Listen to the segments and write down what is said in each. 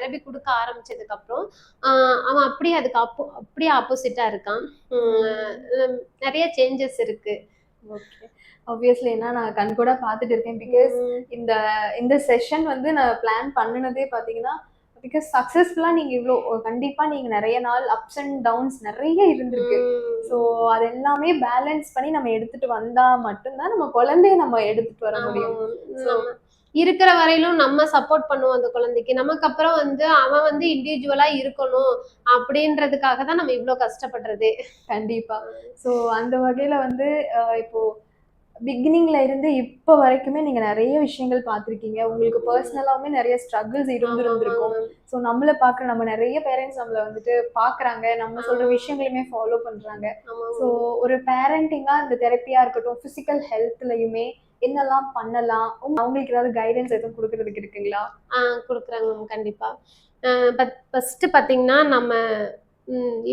Therapy கொடுக்க ஆரம்பிச்சதுக்கு அப்புறம் அவன் அப்படியே அதுக்கு அப்படியே ஆப்போசிட்டா இருக்கான். நிறைய சேஞ்சஸ் இருக்கு. ஓகே. ஆப்வியஸ்லி ஏன்னா நான் கண் கூட பார்த்துட்டு இருக்கேன். பிகாஸ் இந்த இந்த செஷன் வந்து நான் பிளான் பண்ணுனதே பார்த்தீங்கன்னா, பிகாஸ் சக்ஸஸ்ஃபுல்லா நீங்க இவ்ளோ கண்டிப்பா நீங்க நெறைய நாள் அப்ஸ் அண்ட் டவுன்ஸ் நெறைய இருந்திருக்கு. ஸோ அது எல்லாமே பேலன்ஸ் பண்ணி நம்ம எடுத்துட்டு வந்தா மட்டும் தான் நம்ம குழந்தைய நம்ம எடுத்துட்டு வர முடியும். நம்ம இருக்கிற வரையிலும் நம்ம சப்போர்ட் பண்ணுவோம் அந்த குழந்தைக்கு. நமக்கு அப்புறம் வந்து அவன் வந்து இண்டிவிஜுவலா இருக்கணும் அப்படின்றதுக்காக தான் நம்ம இவ்ளோ கஷ்டப்படுறதே. கண்டிப்பா. ஸோ அந்த வகையில வந்து இப்போ பிகினிங்ல இருந்து இப்ப வரைக்குமே நீங்க நிறைய விஷயங்கள் பார்த்திருக்கீங்க. உங்களுக்கு பர்சனலாவுமே நிறைய ஸ்ட்ரகிள்ஸ் இருந்திருக்கும். ஸோ நம்மள பார்க்குற நம்ம நிறைய பேரண்ட்ஸ் நம்மள வந்துட்டு பார்க்குறாங்க. நம்ம சொல்ற விஷயங்களையுமே ஃபாலோ பண்றாங்க. ஸோ ஒரு பேரண்டிங்கா இந்த தெரப்பியா இருக்கட்டும், பிசிக்கல் ஹெல்த்லயுமே என்னெல்லாம் பண்ணலாம்? அவங்களுக்கு ஏதாவது கைடன்ஸ் எதுவும் கொடுக்கறதுக்கு இருக்குங்களா? கொடுக்குறாங்க மேம் கண்டிப்பா. ஃபர்ஸ்ட் பார்த்தீங்கன்னா நம்ம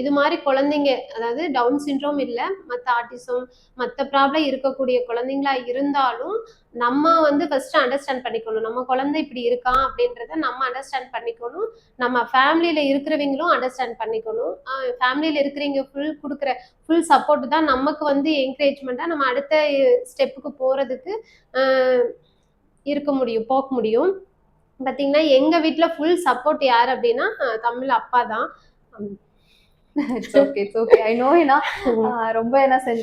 இது மாதிரி குழந்தைங்க, அதாவது டவுன் சிண்ட்ரோம் இல்லை, மற்ற ஆட்டிசம் மற்ற ப்ராப்ளம் இருக்கக்கூடிய குழந்தைங்களா இருந்தாலும் நம்ம வந்து ஃபர்ஸ்ட் அண்டர்ஸ்டாண்ட் பண்ணிக்கணும். நம்ம குழந்தை இப்படி இருக்கான் அப்படின்றத நம்ம அண்டர்ஸ்டாண்ட் பண்ணிக்கணும். நம்ம ஃபேமிலியில இருக்கிறவங்களும் அண்டர்ஸ்டாண்ட் பண்ணிக்கணும். ஃபேமிலியில இருக்கிறவங்க கொடுக்குற ஃபுல் சப்போர்ட் தான் நமக்கு வந்து என்கரேஜ்மெண்டா நம்ம அடுத்த ஸ்டெப்புக்கு போறதுக்கு போக முடியும். பார்த்தீங்கன்னா எங்க வீட்டுல ஃபுல் சப்போர்ட் யார் அப்படின்னா தமிழ் அப்பா தான். It's okay, it's okay. I know. ஏன்னா ரொம்ப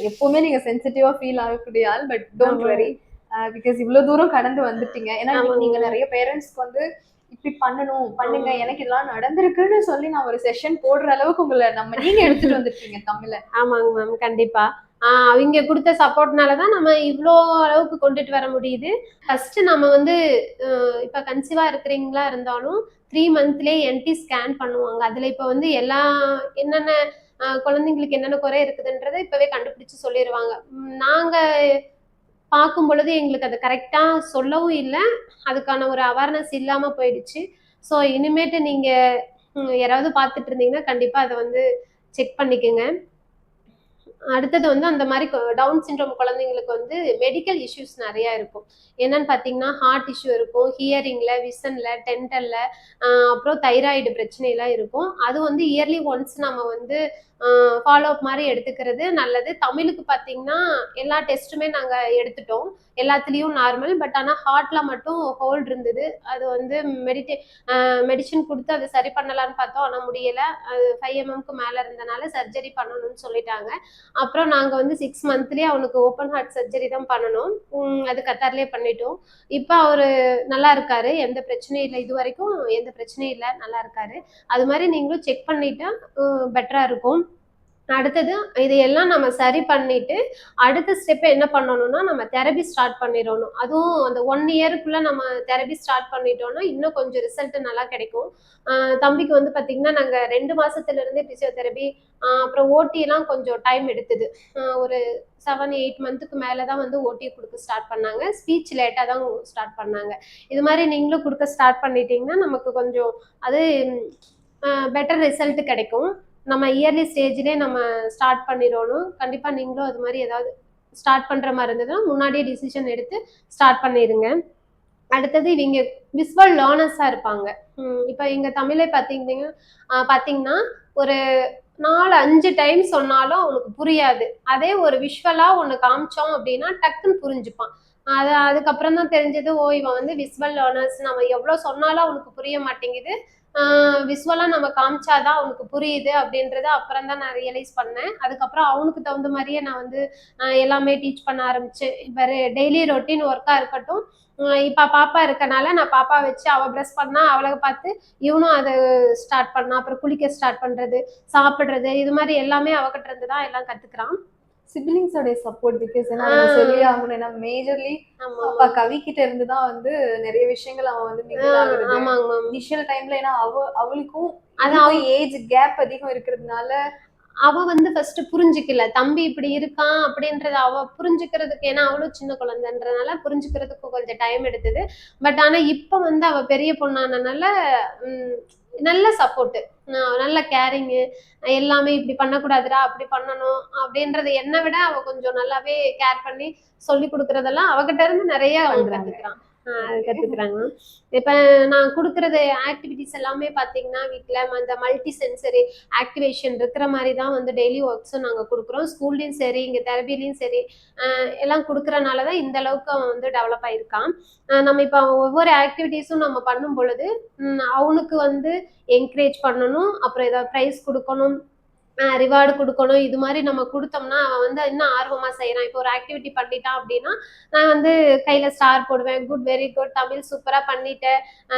எப்பவுமே நீங்க சென்சிட்டிவா ஃபீல் ஆகக்கூடிய ஆள். பட் டோன்ட் வரி, பிகாஸ் இவ்வளவு தூரம் கடந்து வந்துட்டீங்க. ஏன்னா நீங்க நிறைய பேரண்ட்ஸ்க்கு வந்து இப்படி பண்ணணும், பண்ணுங்க, எனக்கு இதெல்லாம் நடந்திருக்குன்னு சொல்லி நான் ஒரு செஷன் போடுற அளவுக்கு உங்களை நீங்க எடுத்துட்டு வந்துருக்கீங்க தமிழ்ல. ஆமாங்க மேம், கண்டிப்பா. அவங்க கொடுத்த சப்போர்ட்னாலதான் நம்ம இவ்வளோ அளவுக்கு கொண்டுட்டு வர முடியுது. ஃபர்ஸ்ட் நம்ம வந்து இப்ப கன்சீவா இருக்கிறீங்களா இருந்தாலும் 3 மந்த்லயே என்டி ஸ்கேன் பண்ணுவாங்க. அதுல இப்ப வந்து என்னென்ன குழந்தைங்களுக்கு என்னென்ன குறை இருக்குதுன்றதை இப்பவே கண்டுபிடிச்சு சொல்லிடுவாங்க. நாங்க பார்க்கும் பொழுது எங்களுக்கு அது கரெக்டா சொல்லவும் இல்லை, அதுக்கான ஒரு அவேர்னஸ் இல்லாம போயிடுச்சு. ஸோ இனிமேட்டு நீங்க யாராவது பார்த்துட்டு இருந்தீங்கன்னா கண்டிப்பா அதை வந்து செக் பண்ணிக்கோங்க. அடுத்தது வந்து அந்த மாதிரி டவுன் சிண்ட்ரோம் குழந்தைங்களுக்கு வந்து மெடிக்கல் இஷ்யூஸ் நிறைய இருக்கும். என்னன்னு பார்த்தீங்கன்னா ஹார்ட் இஷ்யூ இருக்கும், ஹியரிங்ல, விசன்ல, டென்டல்ல, அப்புறம் தைராய்டு பிரச்சனை எல்லாம் இருக்கும். அது வந்து இயர்லி ஒன்ஸ் நம்ம வந்து ஃபாலோ அப் மாதிரி எடுத்துக்கிறது நல்லது. தமிழுக்கு பார்த்தீங்கன்னா எல்லா டெஸ்ட்டுமே நாங்கள் எடுத்துட்டோம், எல்லாத்துலேயும் நார்மல். பட் ஆனால் ஹார்ட்ல மட்டும் ஹோல்ட் இருந்தது. அது வந்து மெடிசின் கொடுத்து அதை சரி பண்ணலான்னு பார்த்தோம், ஆனால் முடியலை. அது 5 mm மேலே இருந்தனால சர்ஜரி பண்ணணும்னு சொல்லிட்டாங்க. அப்புறம் நாங்க வந்து 6 மந்த்லயே அவனுக்கு ஓப்பன் ஹார்ட் சர்ஜரி தான் பண்ணணும். அது கத்தார்லயே பண்ணிட்டோம். இப்ப அவரு நல்லா இருக்காரு, எந்த பிரச்சனையும் இல்லை, இது வரைக்கும் எந்த பிரச்சனையும் இல்லை, நல்லா இருக்காரு. அது மாதிரி நீங்களும் செக் பண்ணிட்டா பெட்டரா இருக்கும். அடுத்தது இதையெல்லாம் நம்ம சரி பண்ணிட்டு அடுத்த ஸ்டெப் என்ன பண்ணணும்னா நம்ம தெரபி ஸ்டார்ட் பண்ணிடணும். அதுவும் அந்த 1 இயருக்குள்ள நம்ம தெரபி ஸ்டார்ட் பண்ணிட்டோம்னா இன்னும் கொஞ்சம் ரிசல்ட் நல்லா கிடைக்கும். தம்பிக்கு வந்து பாத்தீங்கன்னா நாங்க 2 மாசத்துல இருந்தே பிசியோதெரபி, அப்புறம் ஓடி எல்லாம் கொஞ்சம் டைம் எடுத்தது. ஒரு 7, 8 மந்த்துக்கு மேலதான் வந்து ஓடி கொடுக்க ஸ்டார்ட் பண்ணாங்க. ஸ்பீச் லேட்டா தான் ஸ்டார்ட் பண்ணாங்க. இது மாதிரி நீங்களும் கொடுக்க ஸ்டார்ட் பண்ணிட்டீங்கன்னா நமக்கு கொஞ்சம் அது பெட்டர் ரிசல்ட் கிடைக்கும். நம்ம இயர்லி ஸ்டேஜ்லேயே நம்ம ஸ்டார்ட் பண்ணிடணும். கண்டிப்பா நீங்களும் அது மாதிரி ஏதாவது ஸ்டார்ட் பண்ற மாதிரி இருந்ததுன்னா முன்னாடியே டிசிஷன் எடுத்து ஸ்டார்ட் பண்ணிடுங்க. அடுத்தது இவங்க விசுவல் லேர்னர்ஸா இருப்பாங்க. இப்ப எங்க தமிழை பாத்தீங்கன்னா ஒரு 4-5 டைம் சொன்னாலும் அவனுக்கு புரியாது. அதே ஒரு விஷுவலா ஒண்ணு காமிச்சோம் அப்படின்னா டக்குன்னு புரிஞ்சுப்பான். அதுக்கப்புறம் தான் தெரிஞ்சது, ஓ இவன் வந்து விசுவல் லேர்னர்ஸ், நம்ம எவ்வளவு சொன்னாலும் அவனுக்கு புரிய மாட்டேங்குது, விசுவலா நம்ம காமிச்சாதான் அவனுக்கு புரியுது அப்படின்றத அப்புறம் தான் நான் ரியலைஸ் பண்ணேன். அதுக்கப்புறம் அவனுக்கு தகுந்த மாதிரியே நான் வந்து எல்லாமே டீச் பண்ண ஆரம்பிச்சேன். இப்ப டெய்லி ரொட்டீன் ஒர்க்கா இருக்கட்டும், இப்ப பாப்பா இருக்கனால நான் பாப்பா வச்சு அவ பிரஷ் பண்ணா அவளை பார்த்து இவனும் அதை ஸ்டார்ட் பண்ணா. அப்புறம் குளிக்க ஸ்டார்ட் பண்றது, சாப்பிடுறது, இது மாதிரி எல்லாமே அவகிட்ட இருந்து தான் எல்லாம் கத்துக்கிறான். சிப்லிங்ஸோட சப்போர்ட், பிகாஸ் என்ன சொல்லி ஆகணும், ஏன்னா மேஜர்லி அப்பா கவி கிட்ட இருந்து தான் வந்து நிறைய விஷயங்கள் அவன் வந்து மிங்கிள் ஆகுறது இனிஷியல் டைம்ல. ஏன்னா அவளுக்கும் ஏஜ் கேப் அதிகம் இருக்கிறதுனால அவ வந்து ஃபர்ஸ்ட் புரிஞ்சுக்கல தம்பி இப்படி இருக்கான் அப்படின்றத அவ புரிஞ்சுக்கிறதுக்கு. ஏன்னா அவளும் சின்ன குழந்தைன்றதுனால புரிஞ்சுக்கிறதுக்கு கொஞ்சம் டைம் எடுத்தது. பட் ஆனா இப்ப வந்து அவ பெரிய பொண்ணானனால நல்ல சப்போர்ட், நல்ல கேரிங்கு, எல்லாமே இப்படி பண்ணக்கூடாதுடா அப்படி பண்ணணும் அப்படின்றது என்னை விட அவ கொஞ்சம் நல்லாவே கேர் பண்ணி சொல்லி கொடுக்கறதெல்லாம் அவகிட்ட இருந்து நிறைய அவங்க கத்துக்கிறான். அது கத்துக்கிறாங்க. இப்ப நான் குடுக்குறது ஆக்டிவிட்டீஸ் எல்லாமே பார்த்தீங்கன்னா, வீட்ல அந்த மல்டி சென்சரி ஆக்டிவேஷன் இருக்கிற மாரி தான் வந்து டெய்லி ஒர்க்ஸும் நாங்க குடுக்குறோம். ஸ்கூல்லயும் சரி, இங்க தெரபிலயும் சரி, எல்லாம் குடுக்குறனால தான் இந்த அளவுக்கு அவன் வந்து டெவலப் ஆயிருக்கான். நம்ம இப்ப ஒவ்வொரு ஆக்டிவிட்டீஸும் நம்ம பண்ணும் பொழுது, அவனுக்கு வந்து என்கரேஜ் பண்ணணும். அப்புறம் ஏதாவது பிரைஸ் குடுக்கணும். ரிவார்டு குடுக்கணும். இது மாரி நம்ம குடுத்தோம்னா, அவன் வந்து இன்னும் ஆர்வமா செய்றான். இப்போ ஒரு ஆக்டிவிட்டி பண்ணிட்டான் அப்டின்னா, நான் வந்து கையில ஸ்டார் போடுவேன். குட், வெரி குட், தமிழ் சூப்பரா பண்ணிட்ட,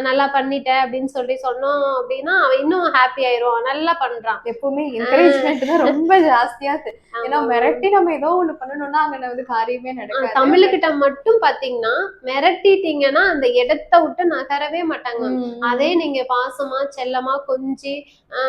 நல்லா பண்ணிட்ட அப்டின்னு சொல்லி சொன்னோம் அப்டின்னா, அவன் இன்னும் ஹாப்பி ஆயிருவான். நல்லா பண்றான். எப்பவுமே ஆ. என்கரேஜ்மெண்ட் தான் ரொம்ப ஜாஸ்தியா ஏன்னா ஆமாமா. மிரட்டி நம்ம ஏதோ ஒண்ணு பண்ணணும்னா அங்க வந்து காரியமே நடக்காது. தமிழுகிட்ட மட்டும் பாத்தீங்கன்னா, மிரட்டிட்டீங்கன்னா, அந்த இடத்த விட்டு நகரவே மாட்டாங்க. அதே நீங்க பாசமா, செல்லமா கொஞ்சி, அ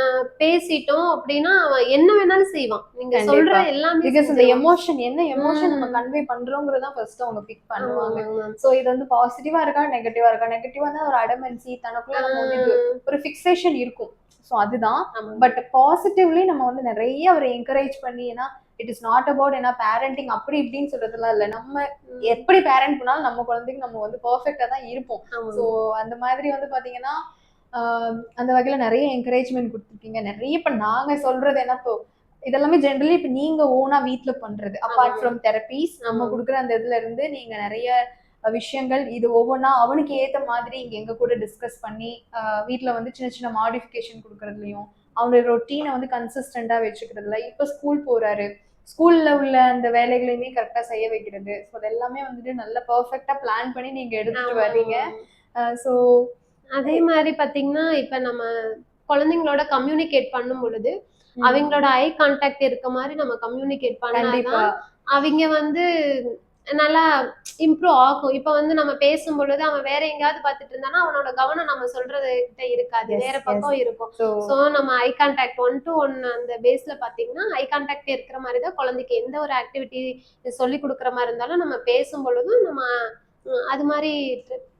பேசிட்டோம் அப்டின்னா, அவன் என்ன வேணாலும் செய்வான். நீங்க சொல்ற கண்டிப்பா. எல்லாமே பிகாஸ் இந்த செஞ்சுருவான். என்ன எமோஷன் நம்ம ம். கன்வே பண்றோம்ங்கறத தான் ஃபர்ஸ்ட் அவங்க பிக் பண்ணுவாங்க. ஆமாமாமா. சோ இது வந்து பாசிட்டிவா இருக்கா, நெகட்டிவா இருக்கா? நெகட்டிவா தான் ஒரு அடமன்சி தனக்குள்ள ஆ. நம்ம வந்து இது ஒரு ஃபிக்சேஷன் இருக்கும். சோ அதுதான். ஆமாங்க. பட் பாசிட்டிவ்லி நம்ம வந்து நெறைய அவர என்கரேஜ் பண்ணி ஏன்னா it is not about parenting அப்படி இப்படின்னு சொல்றதெல்லாம் இல்ல. நம்ம ம். எப்படி பேரண்ட் பண்ணாலும் நம்ம குழந்தைக்கு நம்ம வந்து பெர்ஃபெக்ட்டா தான் இருப்போம். சோ ஆமாங்க. அந்த மாதிரி வந்து பாத்தீங்கன்னா, ஆ அந்த வகையில நெறைய என்கரேஜ்மென்ட் குடுத்துருக்கீங்க. நெறைய இப்ப நாங்க சொல்றது என்ன இப்போ இதெல்லாமே ஜெனரலி இப்ப நீங்க ஓனா வீட்ல பண்றது. அபார்ட் ஆமாங்க. ஃப்ரம் தெரபீஸ் நம்ம ஆமாங்க. குடுக்குற அந்த இதுல இருந்து நீங்க நெறைய விஷயங்கள் இது ஒவ்வொன்னா அவனுக்கு ஏத்த மாதிரி இங்க எங்க கூட டிஸ்கஸ் பண்ணி, வீட்ல வந்து சின்ன சின்ன மாடிஃபிகேஷன் குடுக்குறதுலயும், அவனோட ரொட்டீன வந்து கன்சிஸ்டன்ட்டா வச்சுக்கிறதுல, இப்ப ஸ்கூல் போறாரு. ஸ்கூல்ல உள்ள அந்த வேலைகளையுமே கரெக்ட்டா செய்ய வைக்கிறது. ஸோ அது எல்லாமே வந்துட்டு நல்ல பெர்ஃபெக்ட்டா பிளான் பண்ணி நீங்க எடுத்துட்டு வர்றீங்க. ஆமாமா. ஸோ அதே மாரி பார்த்தீங்கன்னா, இப்ப நம்ம குழந்தைங்களோட கம்யூனிகேட் பண்ணும் பொழுது, ம். அவைங்களோட ஐ கான்டாக்ட் இருக்க மாரி நம்ம கம்யூனிகேட் பண்ணா கண்டிப்பா. தான், அவிங்க வந்து நல்லா இம்ப்ரூவ் ஆகும். இப்ப வந்து நம்ம பேசும்பொழுது, அவன் வேற எங்கேயாவது பார்த்துட்டு இருந்தான்னா, அவனோட கவனம் நம்ம சொல்றது கிட்ட இருக்காது. எஸ், வேற எஸ். பக்கம் இருக்கும். ஸோ ஸோ, நம்ம ஐ கான்டாக்ட் 1 டூ 1 அந்த பேஸ்ல பார்த்தீங்கன்னா, ஐ கான்டாக்ட் இருக்கிற மாரி தான் குழந்தைக்கு எந்த ஒரு ஆக்டிவிட்டி சொல்லிக் குடுக்குற மாரி இருந்தாலும், நம்ம பேசும்பொழுதும் நம்ம அது மாரி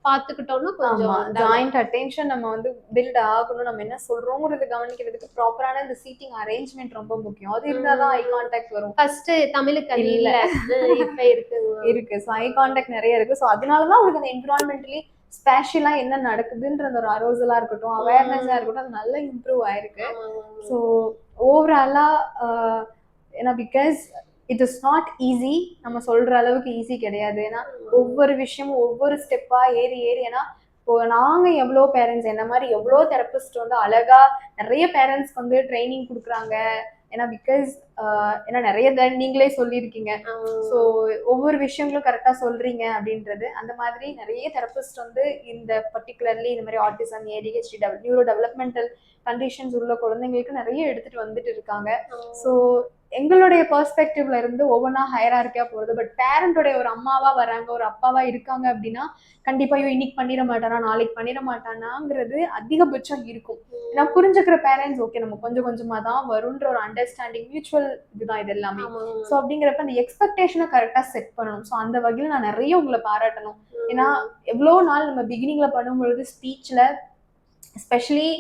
பார்த்துக்கிட்டோம்னா ஆமா. கொஞ்சம் டெவலப். ஜாயிண்ட் அட்டென்ஷன் நம்ம வந்து பில்ட் ஆகணும். நம்ம என்ன சொல்றோங்கிறத கவனிக்கிறதுக்கு ப்ராப்பரான இந்த சீட்டிங் அரேஞ்ச்மென்ட் ரொம்ப முக்கியம். அது இருந்தா தான் ஐ ம். கான்டாக்ட் வரும். ஃபர்ஸ்ட்டு தமிழுக்கு அது இல்ல. இல்ல. இப்ப இருக்குங்க. இருக்கு. ஸோ ஐ கான்டாக்ட் நெறைய இருக்கு. ஸோ அதனால தான் உங்களுக்கு அந்த என்விரான்மென்டலி ஸ்பேஷியலா என்ன நடக்குதுன்ற அந்த ஒரு அரோசலா இருக்கட்டும், அவேர்னஸா ம். இருக்கட்டும், அது நல்லா இம்ப்ரூவ் ஆயிருக்கு. ஆமாங்க. ஸோ ஓவராலா அ ஏன்னா because it is not easy. நம்ம சொல்ற அளவுக்கு ஈஸி கிடையாது. ஏன்னா ஆமாங்க. ஒவ்வொரு விஷயமும் ஒவ்வொரு ஸ்டெப்பா ஏறி ஏறி ஏன்னா இப்போ நாங்க எவ்வளோ பேரண்ட்ஸ் என்ன மாரி எவ்வளோ தெரபிஸ்ட் வந்து அழகா நெறைய பேரண்ட்ஸ்க்கு வந்து ட்ரெய்னிங் குடுக்குறாங்க. ஏன்னா பிகாஸ் ஏன்னா நெறைய நீங்களே சொல்லியிருக்கீங்க. ஸோ ஆமாங்க. ஒவ்வொரு விஷயங்களும் கரெக்டா சொல்றீங்க அப்படின்றது. அந்த மாதிரி நெறைய தெரபிஸ்ட் வந்து இந்த பர்ட்டிகுலர்லி இந்த மாரி autism, ADHD, neuro developmental conditions உள்ள குழந்தைங்களுக்கு நெறைய எடுத்துட்டு வந்துட்டு இருக்காங்க. ஸோ எங்களுடைய பெர்ஸ்பெக்டிவ்ல இருந்து ஒவ்வொன்னா ஹையரார்க்கியா போறது. பட் பேரண்டோட ஒரு அம்மாவா வராங்க, ஒரு அப்பாவா இருக்காங்க அப்படின்னா, கண்டிப்பா ஐயோ! இன்னைக்கு பண்ணிற மாட்டானா, நாளைக்கு பண்ணிற மாட்டானாங்கிறது அதிகபட்சம் இருக்கும். ஏன்னா ம். புரிஞ்சுக்கிற பேரண்ட்ஸ் ஓகே நம்ம கொஞ்சம் கொஞ்சமா தான் வரும்ன்ற ஒரு அண்டர்ஸ்டாண்டிங் மியூச்சுவல் இதுதான் இது எல்லாமே. ஆமாங்க. ஸோ அப்படிங்கிறப்ப அந்த எக்ஸ்பெக்டேஷன கரெக்ட்டா செட் பண்ணணும். ஸோ அந்த வகையில நான் நெறைய உங்கள பாராட்டணும். ஏன்னா ம். எவ்வளோ நாள் நம்ம பிகினிங்ல பண்ணும்பொழுது ஸ்பீச்ல எஸ்பெஷலி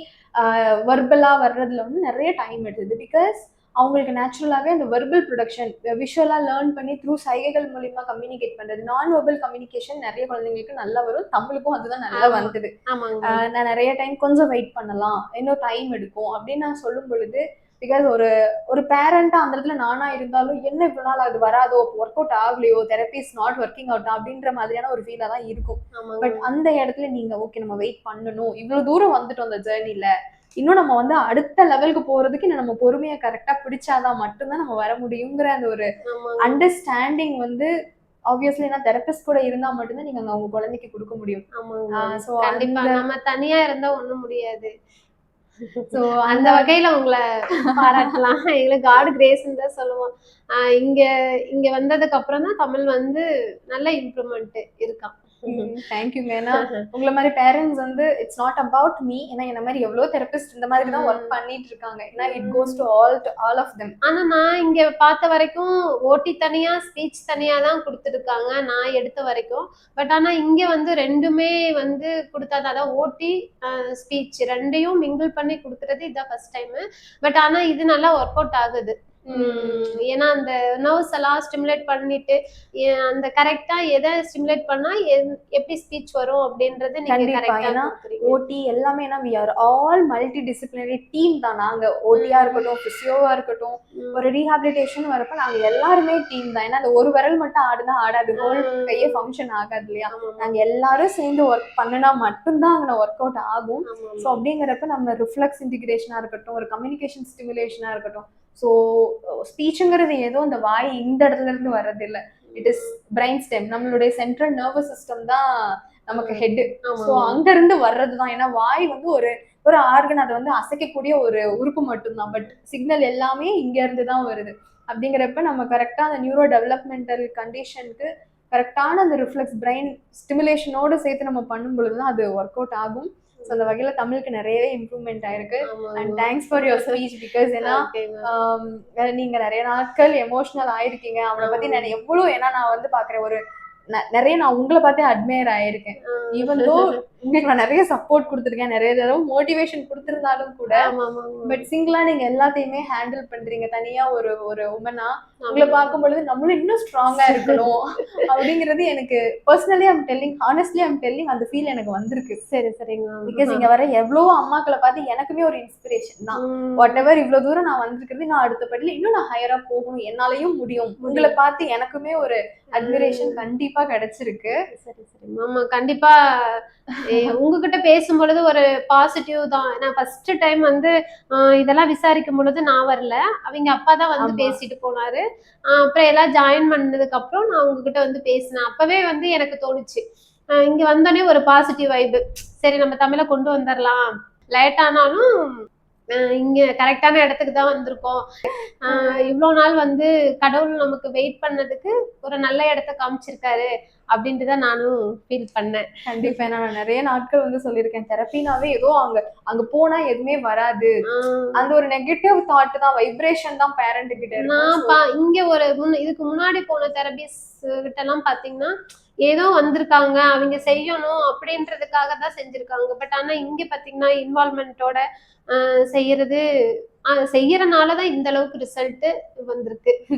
வெர்பலா வர்றதுல வந்து நெறைய டைம் எடுத்தது. பிகாஸ் அவங்களுக்கு நேச்சுரலாவே அந்த வெர்பல் ப்ரொடக்ஷன் விஷுவலா லேர்ன் பண்ணி த்ரூ சைகைகள் மூலியமா கம்யூனிகேட் பண்றது. நான் வெர்பல் கம்யூனிகேஷன் நெறைய குழந்தைங்களுக்கு நல்லா வரும். தமிழுக்கும் அதுதான் நல்லா ஆமா. வந்தது. ஆமாங்க மேம். நான் நெறைய டைம் கொஞ்சம் வெயிட் பண்ணலாம். இன்னும் டைம் எடுக்கும் அப்படின்னு நான் சொல்லும் பொழுது, பிகாஸ் ஒரு ஒரு பேரண்டா அந்த இடத்துல நானா இருந்தாலும், என்ன இவ்வளவு நாள் அது வராதோ, ஒர்க் அவுட் ஆகலையோ, therapy is not working out அப்படின்ற மாதிரியான ஒரு ஃபீலா தான் இருக்கும். ஆமாங்க பட் மேம். அந்த இடத்துல நீங்க ஓகே நம்ம வெயிட் பண்ணணும். இவ்வளவு தூரம் வந்துட்டோம் அந்த ஜர்னில. இன்னும் நம்ம வந்து அடுத்த லெவலுக்கு போறதுக்கு இன்னும் நம்ம பொறுமைய கரெக்ட்டா பிடிச்சாதான் மட்டும் தான் நம்ம வர முடியுங்கிற அந்த ஒரு ஆமாங்க. அண்டர்ஸ்டாண்டிங் வந்து ஆப்வியஸ்லி ஏன்னா தெரபிஸ்ட் கூட இருந்தா மட்டும் தான் நீங்க உங்க குழந்தைக்கு குடுக்க முடியும். ஆமாங்க மேம். சோ கண்டிப்பா. அந்த நம்ம தனியா இருந்தா ஒண்ணும் முடியாது. சோ அந்த அந்த வகையில உங்கள பாராட்டலாம். எங்களுக்கு காட் கிரேஸ்ன்னு தான் சொல்லுவோம். இங்க இங்க வந்ததுக்கு அப்புறம் தான் தமிழ் வந்து நல்ல இம்ப்ரூவ்மெண்ட் இருக்காம். தேங்க்யூங்க. ஏன்னா உங்கள மாரி பேரண்ட்ஸ் வந்து இட்ஸ் நாட் அபௌட் மீ. ஏன்னா என்ன மாரி எவ்வளோ தெரபிஸ்ட் இந்த மாதிரி தான் ஒர்க் ம். பண்ணிட்டு இருக்காங்க. ஏன்னா it goes hmm. To all of them. ஆனா நான் இங்க பார்த்த வரைக்கும் ஓடி தனியா, ஸ்பீச் தனியா தான் குடுத்துருக்காங்க. நான் எடுத்த வரைக்கும். பட் ஆனா இங்க வந்து 2மே வந்து குடுத்தது. அதான் ஓடி, ஸ்பீச் 2யும் மிங்கிள் பண்ணி குடுக்குறது இதான் ஃபர்ஸ்ட் டைமு. பட் ஆனா இது நல்லா ஒர்க் அவுட் ஆகுது. ஏன்னா அந்த நர்வ்ஸ் எல்லாம் ஸ்டிமுலேட் பண்ணிட்டு அந்த கரெக்டா எதை ஸ்டிமுலேட் பண்ணா எப்படி ஸ்பீச் வரும் அப்படின்றது நீங்க கண்டிப்பா. கரெக்டா ஏன்னா கொடுக்குறீங்க. ஓடி எல்லாமே we are all multidisciplinary team தான். நாங்க ஓடியா இருக்கட்டும், பிசியோவா இருக்கட்டும், ஒரு ரீஹாபிலிட்டேஷன் வரப்ப நாங்க எல்லாருமே டீம் தான். ஏன்னா அந்த ஒரு விரல் மட்டும் ஆடுனா ஆடாது, ஹோல் கையே ஃபங்க்ஷன் ஆகாது இல்லையா? நாங்க எல்லாரும் சேர்ந்து ஒர்க் பண்ணுனா மட்டும்தான் அங்கே ஒர்க் அவுட் ஆகும். ஸோ அப்படிங்கிறப்ப நம்ம ரிஃப்ளெக்ஸ் இன்டிகிரேஷனா இருக்கட்டும், ஒரு கம்யூனிகேஷன் ஸ்டிமுலேஷனா இருக்கட்டும், ஸோ ஸ்பீச்சுங்கிறது ஏதோ இந்த வாய் இந்த இடத்துல இருந்து வர்றது இல்லை. இட் இஸ் பிரைன் ஸ்டெம், நம்மளுடைய சென்ட்ரல் நர்வஸ் சிஸ்டம் தான் நமக்கு ஹெட். ஸோ அங்க இருந்து வர்றதுதான். ஏன்னா வாய் வந்து ஒரு ஒரு ஆர்கன், அதை வந்து அசைக்கக்கூடிய ஒரு உறுப்பு மட்டும்தான். பட் சிக்னல் எல்லாமே இங்க இருந்து தான் வருது. அப்படிங்கிறப்ப நம்ம கரெக்டா அந்த நியூரோ டெவலப்மெண்டல் கண்டிஷனுக்கு கரெக்டான அந்த ரிஃப்ளெக்ஸ் பிரெயின் ஸ்டிமுலேஷனோடு சேர்த்து நம்ம பண்ணும் பொழுதுதான் அது ஒர்க் அவுட் ஆகும். ஸோ அந்த வகையில தமிழுக்கு நிறையவே இம்ப்ரூவ்மெண்ட் ஆயிருக்கு. And thanks for your speech. Because ஏன்னா நீங்க நிறைய நாட்கள் எமோஷனல் ஆயிருக்கீங்க. அவனை பத்தி நான் எவ்வளவு, ஏன்னா நான் வந்து பாக்குறேன் ஒரு நிறைய நான் உங்களை பார்த்தே அட்மையர் ஆயிருக்கேன். ஈவன் தோ உங்களுக்கு நான் நிறைய சப்போர்ட் கொடுத்துருக்கேன், நிறைய தடவை மோட்டிவேஷன் கொடுத்துருந்தாலும் கூட, பட் சிங்கிளா நீங்க எல்லாத்தையுமே ஹேண்டில் பண்றீங்க. தனியா ஒரு ஒரு உமனா உங்களை பார்க்கும் பொழுது நம்மளும் இன்னும் ஸ்ட்ராங்கா இருக்கணும் அப்படிங்கிறது எனக்கு personally I'm telling, honestly I'm telling, அந்த ஃபீல் எனக்கு வந்திருக்கு. சரி சரிங்க. பிகாஸ் இங்க வர எவ்வளவோ அம்மாக்களை பார்த்து எனக்குமே ஒரு இன்ஸ்பிரேஷன் தான். வாட் எவர் இவ்வளவு தூரம் நான் வந்திருக்கிறது, நான் அடுத்த படியில இன்னும் நான் ஹையரா போகணும், என்னாலையும் முடியும், உங்களை பார்த்து எனக்குமே ஒரு அட்மிரேஷன் கண்டிப்பா கிடைச்சிருக்கு. சரி சரி ஆமா, கண்டிப்பா உங்ககிட்ட பேசும்பொழுது ஒரு பாசிட்டிவ் தான். நான் ஃபர்ஸ்ட் டைம் வந்து இதெல்லாம் விசாரிக்கும் பொழுது நான் வரல, அவங்க அப்பா தான் வந்து பேசிட்டு போனாரு. அப்புறம் எல்லாம் ஜாயின் பண்ணதுக்கு அப்புறம் நான் உங்ககிட்ட வந்து பேசினேன். அப்பவே வந்து எனக்கு தோணுச்சு, இங்க வந்தோடனே ஒரு பாசிட்டிவ் வைப்பு, சரி நம்ம தமிழை கொண்டு வந்துடலாம், லேட் ஆனாலும் இங்க கரெக்டான இடத்துக்கு தான் வந்திருக்கோம். இவ்வளவு நாள் வந்து கடவுள் நமக்கு வெயிட் பண்ணதுக்கு ஒரு நல்ல இடத்த காமிச்சிருக்காரு அப்படின்ட்டுதான் நானும் ஃபீல் பண்ணேன். கண்டிப்பா. நான் நிறைய நாட்கள் வந்து சொல்லியிருக்கேன், தெரப்பினாவே ஏதோ அங்க போனா எதுவுமே வராது, அந்த ஒரு நெகட்டிவ் தாட் தான், வைப்ரேஷன் தான் பேரண்ட் கிட்ட. நான் இங்க ஒரு இதுக்கு முன்னாடி போன தெரபிஸ் கிட்ட எல்லாம் பாத்தீங்கன்னா ஏதோ வந்திருக்காங்க, அவங்க செய்யணும் அப்படின்றதுக்காக தான் செஞ்சிருக்காங்க. பட் ஆனா இங்க பாத்தீங்கன்னா இன்வால்மெண்டோட செய்யறதுனாலதான் இந்த அளவுக்கு ரிசல்ட் வந்திருக்கு.